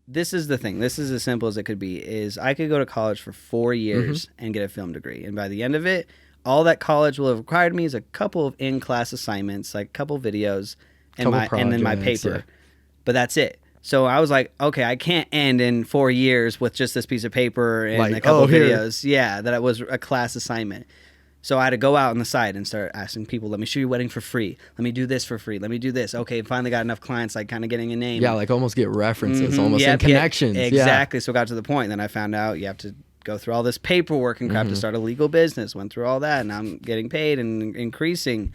this is the thing. This is as simple as it could be. Is I could go to college for 4 years and get a film degree, and by the end of it, all that college will have required me is a couple of in-class assignments, like a couple videos, and then my paper. Yeah. But that's it. So I was like, okay, I can't end in 4 years with just this piece of paper and Like, a couple here. videos. Yeah, that was a class assignment. So I had to go out on the side and start asking people, let me shoot your wedding for free. Let me do this for free. Let me do this. Okay, finally got enough clients, like kind of getting a name. Yeah, like almost get references, almost Yep, in connections. exactly. So it got to the point. Then I found out you have to go through all this paperwork and crap to start a legal business. Went through all that, and I'm getting paid and increasing.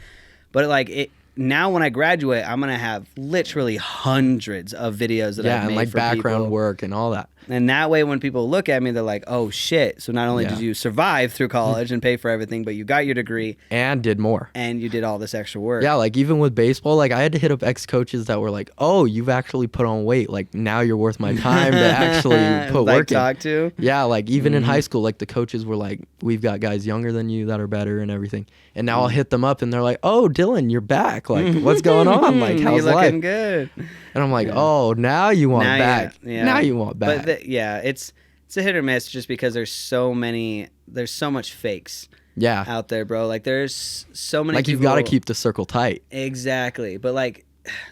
But like it now, when I graduate, I'm gonna have literally hundreds of videos that I've made and like for background people. work and all that. And that way, when people look at me, they're like, "Oh shit!" So not only did you survive through college and pay for everything, but you got your degree And did more. and you did all this extra work. Yeah, like even with baseball, like I had to hit up ex-coaches that were like, "Oh, you've actually put on weight. Like now you're worth my time to actually put like work in." talk to. Yeah, like even in high school, like the coaches were like, "We've got guys younger than you that are better and everything." And now I'll hit them up and they're like, "Oh, Dylan, you're back. Like what's going on? Like how's You're looking life?" good. And I'm like, "Oh, now you want Now back. yeah. Now you want back." But it's a hit or miss just because there's so much fakes yeah. out there, bro. Like there's so many Like people. you've got to keep the circle tight. Exactly. But like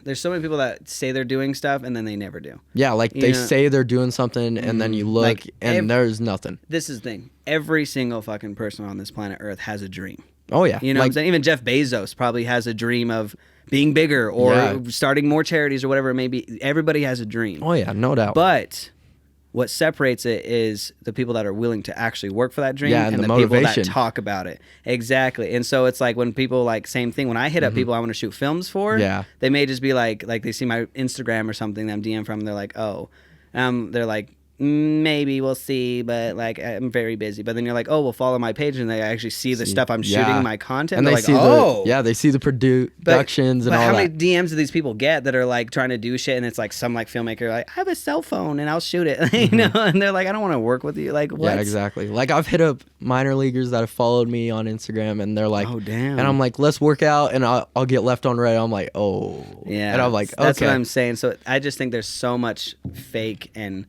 there's so many people that say they're doing stuff and then they never do. Yeah, like You they know? say they're doing something and then you look Like, and there's nothing. This is the thing. Every single fucking person on this planet Earth has a dream. Oh yeah. You know what I'm like, saying? Even Jeff Bezos probably has a dream of being bigger or starting more charities or whatever it may be. Everybody has a dream. oh yeah, no doubt. But what separates it is the people that are willing to actually work for that dream Yeah, and the people motivation. that talk about it. Exactly. And so it's like when people like same thing, when I hit up people I want to shoot films for, Yeah. they may just be like they see my Instagram or something that I'm DM from, and they're like, oh. They're like, maybe we'll see, but like I'm very busy. But then you're like, oh, well, follow my page, and they actually see the stuff I'm shooting, my content. And they're they like, see oh, they see the productions and but all how that. many DMs do these people get that are like trying to do shit, and it's like some like filmmaker like, I have a cell phone and I'll shoot it, you know? And they're like, I don't want to work with you. Like, what? Yeah, exactly. Like I've hit up minor leaguers that have followed me on Instagram, and they're like, oh damn. and I'm like, let's work out, and I'll get left on red. I'm like, oh, yeah. and I'm like, okay, that's what I'm saying. So I just think there's so much fake and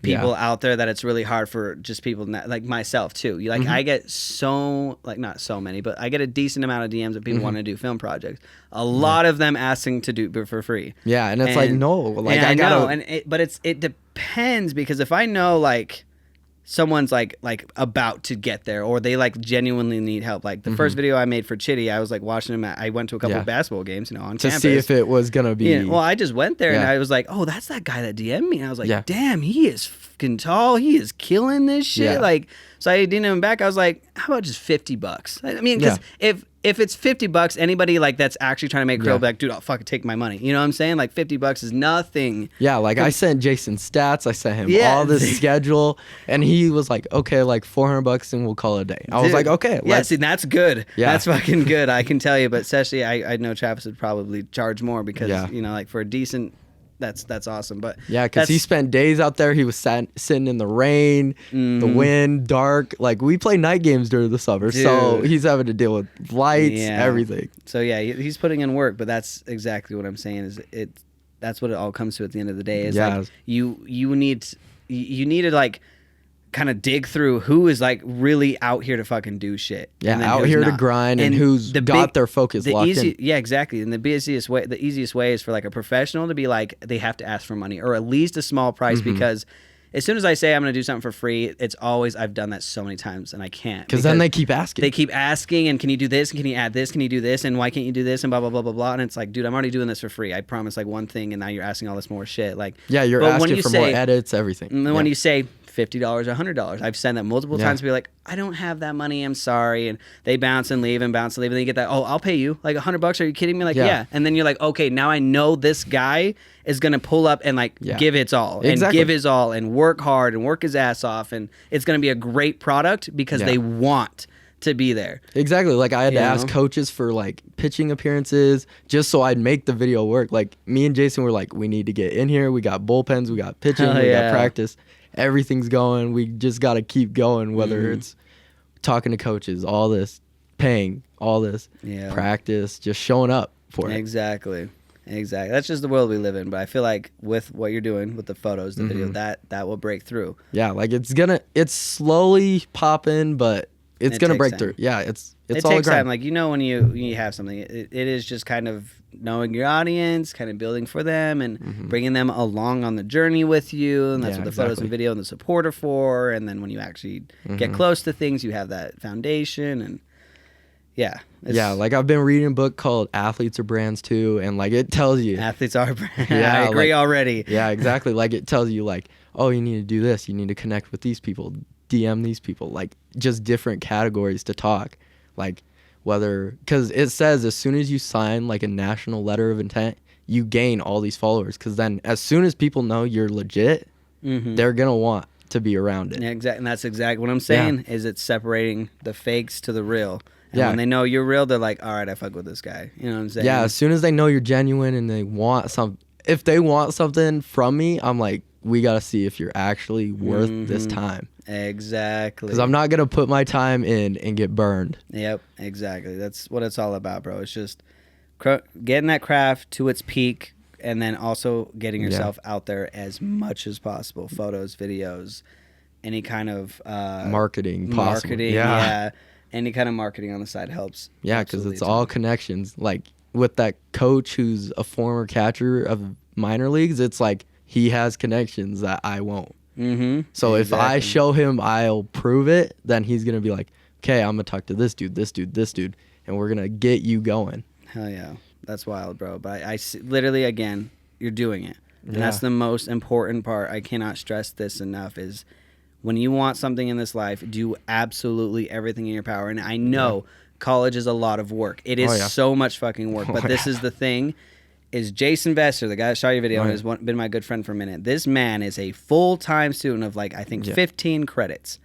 people out there that it's really hard for just people like myself too. You like I get so like not so many, but I get a decent amount of DMs of people wanting to do film projects. A lot of them asking to do for free. Yeah, and it's like no, like I gotta know, but it depends because if I know like someone's like about to get there or they like genuinely need help. Like the first video I made for Chitty, I was like watching him I went to a couple of basketball games, you know, on to campus. see if it was gonna be. Yeah, well, I just went there and Yeah. I was like, oh, that's that guy that DM'd me. And I was like, Yeah. damn, he is fucking tall. He is killing this shit. Yeah. Like, so I DM'd him back. I was like, how about just $50? I mean, because if it's $50, anybody like that's actually trying to make a career, like, dude, I'll fucking take my money. You know what I'm saying? Like $50 is nothing. Yeah, like I sent Jason stats. I sent him all this schedule, and he was like, "Okay, like $400 and we'll call it a day." I was like, "Okay, yeah, see, that's good. Yeah. That's fucking good. I can tell you, but especially I know Travis would probably charge more because you know, like for a decent. That's awesome, but yeah, because he spent days out there. He was sitting in the rain, the wind, dark. Like we play night games during the summer, so he's having to deal with lights, everything. So yeah, he's putting in work, but that's exactly what I'm saying. Is that's what it all comes to at the end of the day. Is like you need to like kind of dig through who is like really out here to fucking do shit. Yeah, out here to grind and who's got their focus locked in. Yeah, exactly. And the easiest way is for like a professional to be like, they have to ask for money or at least a small price because as soon as I say I'm going to do something for free, it's always, I've done that so many times and I can't. Because then they keep asking. They keep asking, and can you do this? And can you add this? Can you do this? And why can't you do this? And blah, blah, blah, blah, blah. And it's like, dude, I'm already doing this for free. I promised like one thing, and now you're asking all this more shit. Like, yeah, you're asking for more edits, everything. And then when you say $50, $100, I've said that multiple times to be like, I don't have that money. I'm sorry. And they bounce and leave and bounce and leave. And then you get that, oh, I'll pay you like $100. Are you kidding me? Like, yeah. And then you're like, okay, now I know this guy is going to pull up and like give its all and give his all and work hard and work his ass off. And it's going to be a great product because they want to be there. Exactly. Like I had to ask coaches for like pitching appearances just so I'd make the video work. Like me and Jason were like, we need to get in here. We got bullpens. We got pitching. We got practice. Everything's going. We just got to keep going, whether it's talking to coaches, all this, paying, all this, practice, just showing up for it. Exactly. Exactly. That's just the world we live in. But I feel like with what you're doing with the photos, the video, that will break through. Yeah, like it's slowly popping, but it's gonna break through. Yeah, it all takes time. Like, when you have something, it is just kind of knowing your audience, kind of building for them, and bringing them along on the journey with you. And that's what the photos and video and the support are for. And then when you actually get close to things, you have that foundation. And yeah. Like I've been reading a book called Athletes Are Brands Too, and like it tells you athletes are brands. Yeah, I agree already. Yeah, exactly. Like it tells you like, oh, you need to do this, you need to connect with these people, DM these people, like just different categories to talk. Like because it says as soon as you sign like a national letter of intent, you gain all these followers, because then as soon as people know you're legit, they're gonna want to be around it. Yeah, exactly. And that's exactly what I'm saying. Is it's separating the fakes to the real. And when they know you're real, they're like, all right, I fuck with this guy. You know what I'm saying? Yeah, as soon as they know you're genuine and they want if they want something from me, I'm like, we got to see if you're actually worth this time. Exactly. Because I'm not going to put my time in and get burned. Yep, exactly. That's what it's all about, bro. It's just getting that craft to its peak, and then also getting yourself out there as much as possible. Photos, videos, any kind of marketing possible. Marketing, yeah. Any kind of marketing on the side helps. Yeah, because it's all connections. Like with that coach who's a former catcher of minor leagues, it's like he has connections that I won't. So if I show him I'll prove it, then he's going to be like, okay, I'm going to talk to this dude, and we're going to get you going. Hell yeah. That's wild, bro. But I literally, again, you're doing it. And that's the most important part. I cannot stress this enough is when you want something in this life, do absolutely everything in your power. And I know college is a lot of work. It is so much fucking work. But this is the thing, is Jason Besser, the guy that shot your video and has been my good friend for a minute. This man is a full-time student of like, I think 15 credits.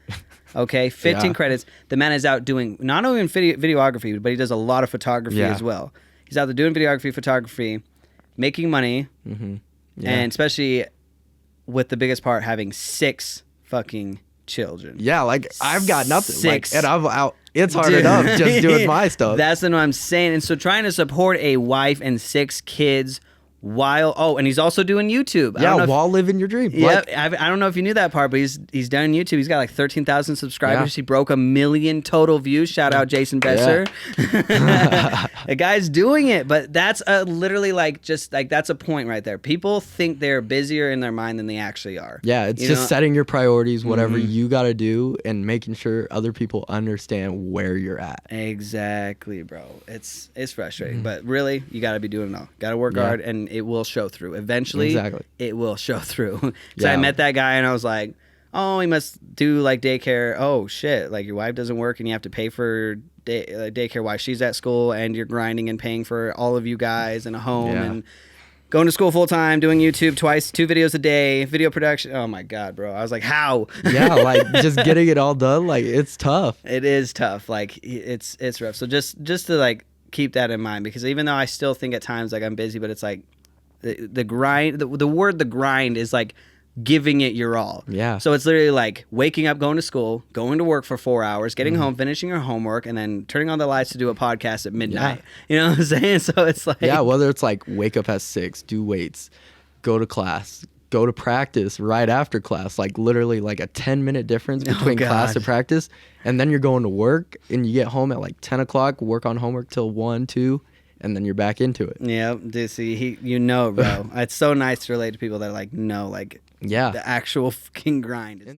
Okay, 15 credits. The man is out doing not only videography, but he does a lot of photography as well. He's out there doing videography, photography, making money, and especially with the biggest part, having 6 fucking children. Yeah, like I've got nothing. 6. Like, and I'm out. It's hard enough just doing my stuff. That's what I'm saying. And so trying to support a wife and 6 kids while and he's also doing YouTube. Yeah, while living your dream. Yeah, like, I don't know if you knew that part, but he's done YouTube. He's got like 13,000 subscribers. He broke 1 million total views. Shout out Jason Besser. The guy's doing it, but that's literally like just like that's a point right there. People think they're busier in their mind than they actually are. Yeah, it's just setting your priorities, whatever you got to do, and making sure other people understand where you're at. Exactly, bro. It's frustrating, but really you got to be doing it all. Got to work hard, and it will show through. Eventually, it will show through. So I met that guy, and I was like, oh, he must do like daycare. Oh, shit. Like your wife doesn't work, and you have to pay for daycare while she's at school, and you're grinding and paying for all of you guys and a home and going to school full time, doing YouTube 2 videos a day, video production. Oh, my God, bro. I was like, how? Yeah, like just getting it all done, like it's tough. It is tough. Like it's rough. So just to like keep that in mind, because even though I still think at times like I'm busy, but it's like, the grind, the word the grind is like giving it your all. Yeah. So it's literally like waking up, going to school, going to work for 4 hours, getting home, finishing your homework, and then turning on the lights to do a podcast at midnight. You know what I'm saying? So it's like... Yeah, whether it's like wake up at 6, do weights, go to class, go to practice right after class, like literally like a 10-minute difference between class and practice, and then you're going to work, and you get home at like 10 o'clock, work on homework till 1, 2, and then you're back into it. Yeah, dude, see, bro. It's so nice to relate to people that like know, like, the actual fucking grind.